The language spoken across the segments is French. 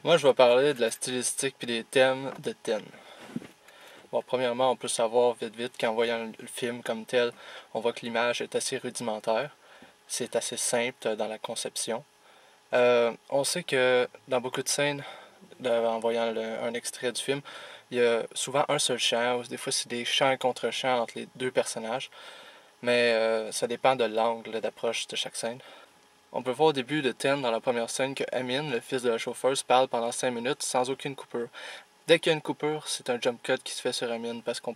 Moi, je vais parler de la stylistique puis des thèmes de Ten. Bon, premièrement, on peut savoir vite qu'en voyant le film comme tel, on voit que l'image est assez rudimentaire. C'est assez simple dans la conception. On sait que dans beaucoup de scènes, en voyant un extrait du film, il y a souvent un seul chant, ou des fois c'est des chants contre chants entre les deux personnages, mais ça dépend de l'angle d'approche de chaque scène. On peut voir au début de Ten, dans la première scène, que Amin, le fils de la chauffeuse, parle pendant 5 minutes sans aucune coupure. Dès qu'il y a une coupure, c'est un jump cut qui se fait sur Amin parce qu'on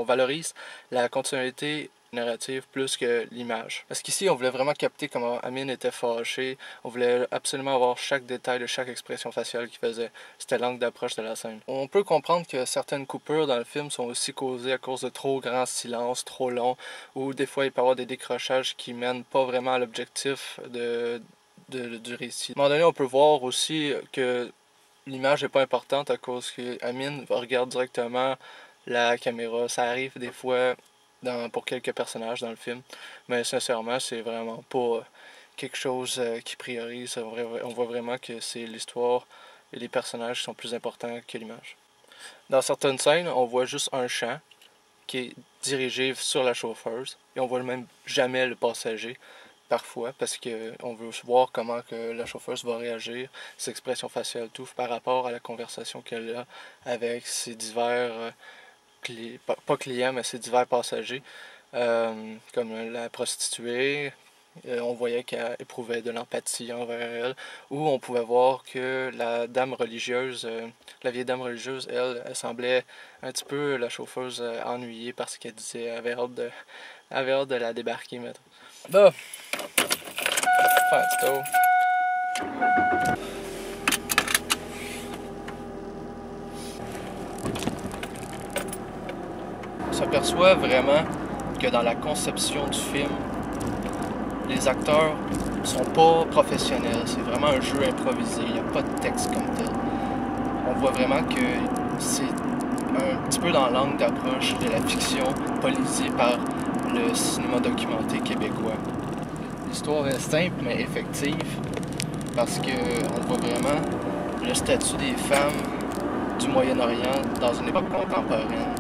valorise la continuité narrative plus que l'image. Parce qu'ici, on voulait vraiment capter comment Amin était fâché. On voulait absolument avoir chaque détail de chaque expression faciale qu'il faisait. C'était l'angle d'approche de la scène. On peut comprendre que certaines coupures dans le film sont aussi causées à cause de trop grands silences, trop longs, ou des fois il peut y avoir des décrochages qui mènent pas vraiment à l'objectif du récit. À un moment donné, on peut voir aussi que l'image n'est pas importante à cause que Amin regarde directement la caméra. Ça arrive des fois pour quelques personnages dans le film, mais sincèrement, c'est vraiment pas quelque chose qui priorise. On voit vraiment que c'est l'histoire et les personnages qui sont plus importants que l'image. Dans certaines scènes, on voit juste un champ qui est dirigé sur la chauffeuse et on voit même jamais le passager parfois parce qu'on veut voir comment que la chauffeuse va réagir, ses expressions faciales, tout par rapport à la conversation qu'elle a avec ses divers pas clients, mais ses divers passagers, comme la prostituée. On voyait qu'elle éprouvait de l'empathie envers elle, ou on pouvait voir que la dame religieuse, la vieille dame religieuse, elle semblait un petit peu la chauffeuse ennuyée parce qu'elle disait elle avait hâte de la débarquer, mettons. Là, faire on s'aperçoit vraiment que dans la conception du film, les acteurs sont pas professionnels. C'est vraiment un jeu improvisé. Il n'y a pas de texte comme tel. On voit vraiment que c'est un petit peu dans l'angle d'approche de la fiction politisée par le cinéma documenté québécois. L'histoire est simple mais effective parce qu'on voit vraiment le statut des femmes du Moyen-Orient dans une époque contemporaine,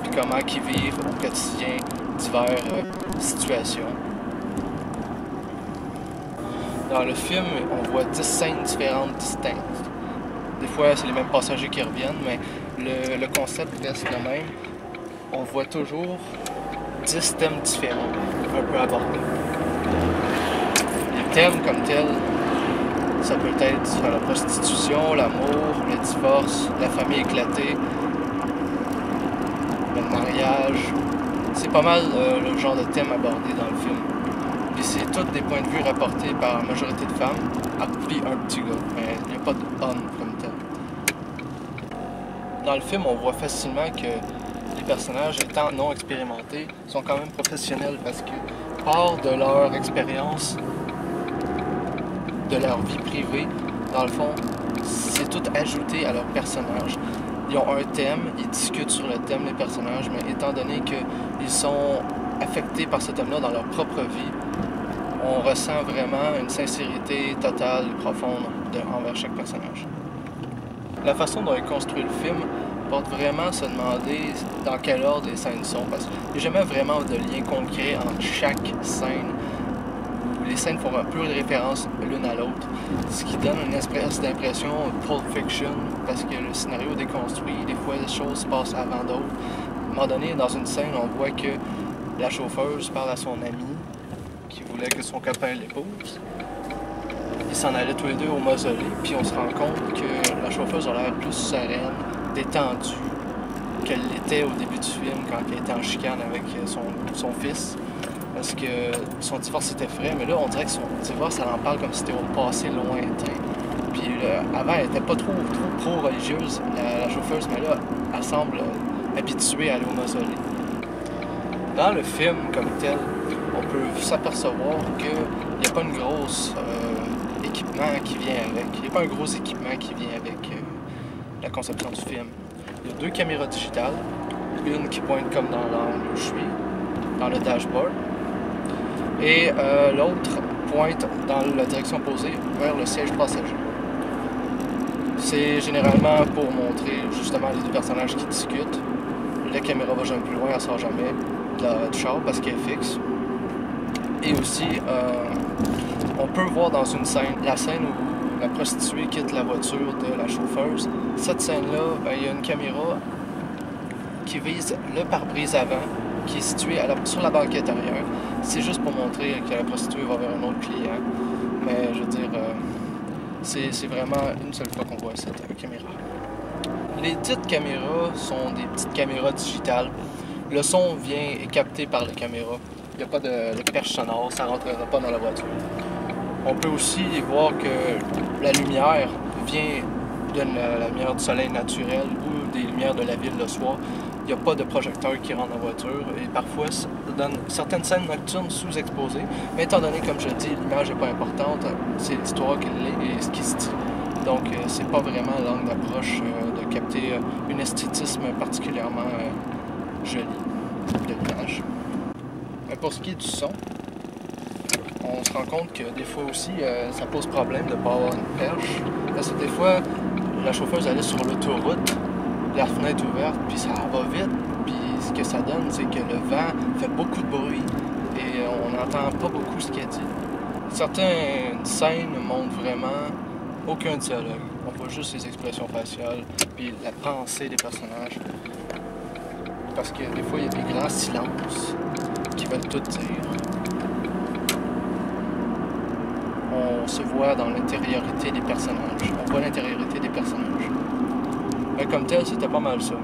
puis comment ils vivent au quotidien diverses situations. Dans le film, on voit 10 scènes différentes distinctes. Des fois, c'est les mêmes passagers qui reviennent, mais le concept reste le même. On voit toujours 10 thèmes différents, un peu abordés. Les thèmes comme tels, ça peut être la prostitution, l'amour, le divorce, la famille éclatée, le mariage. C'est pas mal le genre de thème abordé dans le film. Puis c'est tous des points de vue rapportés par la majorité de femmes, puis un petit gars, mais il n'y a pas d'homme comme tel. Dans le film, on voit facilement que les personnages, étant non expérimentés, sont quand même professionnels parce que part de leur expérience, de leur vie privée, dans le fond, c'est tout ajouté à leur personnage. Ils ont un thème, ils discutent sur le thème des personnages, mais étant donné qu'ils sont affectés par ce thème-là dans leur propre vie, on ressent vraiment une sincérité totale et profonde envers chaque personnage. La façon dont est construit le film porte vraiment à se demander dans quel ordre les scènes sont, parce qu'il n'y a jamais vraiment de lien concret entre chaque scène. Les scènes font un peu de référence l'une à l'autre, ce qui donne une espèce d'impression Pulp Fiction, parce que le scénario est déconstruit, des fois les choses se passent avant d'autres. À un moment donné, dans une scène, on voit que la chauffeuse parle à son ami, qui voulait que son copain l'épouse. Ils s'en allaient tous les deux au mausolée, puis on se rend compte que la chauffeuse a l'air plus sereine, détendue qu'elle l'était au début du film, quand elle était en chicane avec son fils. Parce que son divorce était frais, mais là, on dirait que son divorce, elle en parle comme si c'était au passé lointain. Puis avant, elle était pas trop pro-religieuse, la chauffeuse, mais là, elle semble habituée à aller au mausolée. Dans le film comme tel, on peut s'apercevoir qu'il n'y a pas une grosse équipement qui vient avec. Il n'y a pas un gros équipement qui vient avec la conception du film. Il y a 2 caméras digitales, une qui pointe comme dans l'angle où je suis, dans le dashboard, et l'autre pointe dans la direction opposée vers le siège passager. C'est généralement pour montrer justement les deux personnages qui discutent. La caméra va jamais plus loin, elle sort jamais du char parce qu'elle est fixe. Et aussi, on peut voir dans une scène, la scène où la prostituée quitte la voiture de la chauffeuse. Cette scène-là, ben, il y a une caméra qui vise le pare-brise avant, qui est situé sur la banquette arrière. C'est juste pour montrer que la prostituée va vers un autre client. Mais je veux dire, c'est vraiment une seule fois qu'on voit cette caméra. Les dites caméras sont des petites caméras digitales. Le son est capté par la caméra. Il n'y a pas de perche sonore, ça ne rentrera pas dans la voiture. On peut aussi voir que la lumière vient de la lumière du soleil naturel ou des lumières de la ville le soir. Il n'y a pas de projecteur qui rentre dans la voiture et parfois ça donne certaines scènes nocturnes sous-exposées. Mais étant donné, comme je dis, l'image n'est pas importante, c'est l'histoire qu'elle est et ce qui se dit. Donc c'est pas vraiment l'angle d'approche de capter un esthétisme particulièrement joli de l'image. Mais pour ce qui est du son, on se rend compte que des fois aussi ça pose problème de ne pas avoir une perche. Parce que des fois, la chauffeuse elle est sur l'autoroute, la fenêtre ouverte, puis ça va vite, puis ce que ça donne, c'est que le vent fait beaucoup de bruit et on n'entend pas beaucoup ce qu'elle dit. Certaines scènes montrent vraiment aucun dialogue. On voit juste les expressions faciales, puis la pensée des personnages. Parce que des fois, il y a des grands silences qui veulent tout dire. On se voit dans l'intériorité des personnages. On voit l'intériorité des personnages. Mais comme tel, c'était pas mal ça.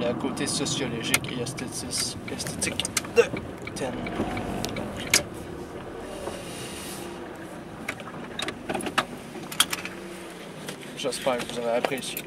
Le côté sociologique et esthétique de Ten. J'espère que vous avez apprécié.